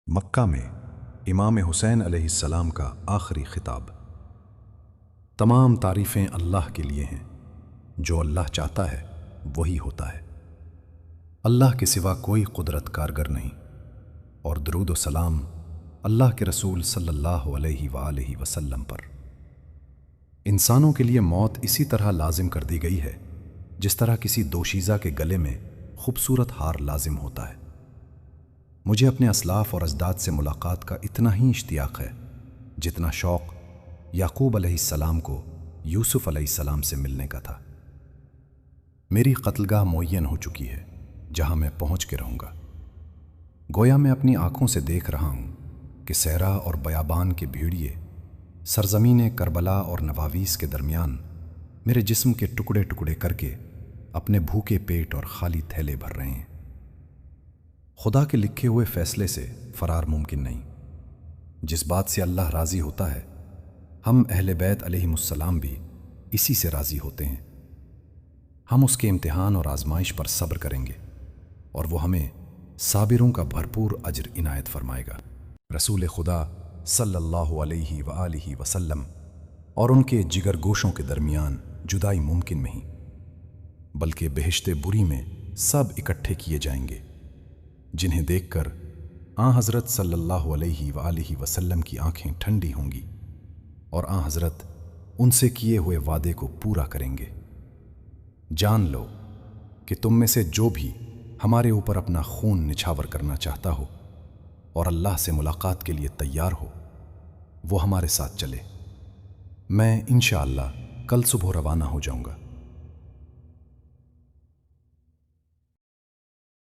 مکہ میں امام حسین علیہ السلام کا آخری خطاب۔ تمام تعریفیں اللہ کے لیے ہیں۔ جو اللہ چاہتا ہے وہی ہوتا ہے۔ اللہ کے سوا کوئی قدرت کارگر نہیں، اور درود و سلام اللہ کے رسول صلی اللہ علیہ وآلہ وسلم پر۔ انسانوں کے لیے موت اسی طرح لازم کر دی گئی ہے جس طرح کسی دوشیزہ کے گلے میں خوبصورت ہار لازم ہوتا ہے۔ مجھے اپنے اسلاف اور اجداد سے ملاقات کا اتنا ہی اشتیاق ہے جتنا شوق یعقوب علیہ السلام کو یوسف علیہ السلام سے ملنے کا تھا۔ میری قتل گاہ معین ہو چکی ہے جہاں میں پہنچ کے رہوں گا۔ گویا میں اپنی آنکھوں سے دیکھ رہا ہوں کہ صحرا اور بیابان کے بھیڑیے سرزمین کربلا اور نواویس کے درمیان میرے جسم کے ٹکڑے ٹکڑے کر کے اپنے بھوکے پیٹ اور خالی تھیلے بھر رہے ہیں۔ خدا کے لکھے ہوئے فیصلے سے فرار ممکن نہیں۔ جس بات سے اللہ راضی ہوتا ہے، ہم اہل بیت علیہم السلام بھی اسی سے راضی ہوتے ہیں۔ ہم اس کے امتحان اور آزمائش پر صبر کریں گے اور وہ ہمیں صابروں کا بھرپور اجر عنایت فرمائے گا۔ رسول خدا صلی اللہ علیہ وآلہ وسلم اور ان کے جگر گوشوں کے درمیان جدائی ممکن نہیں، بلکہ بہشت بری میں سب اکٹھے کیے جائیں گے، جنہیں دیکھ کر آن حضرت صلی اللہ علیہ وآلہ وسلم کی آنکھیں ٹھنڈی ہوں گی، اور آن حضرت ان سے کیے ہوئے وعدے کو پورا کریں گے۔ جان لو کہ تم میں سے جو بھی ہمارے اوپر اپنا خون نچھاور کرنا چاہتا ہو اور اللہ سے ملاقات کے لیے تیار ہو، وہ ہمارے ساتھ چلے۔ میں انشاءاللہ کل صبح روانہ ہو جاؤں گا۔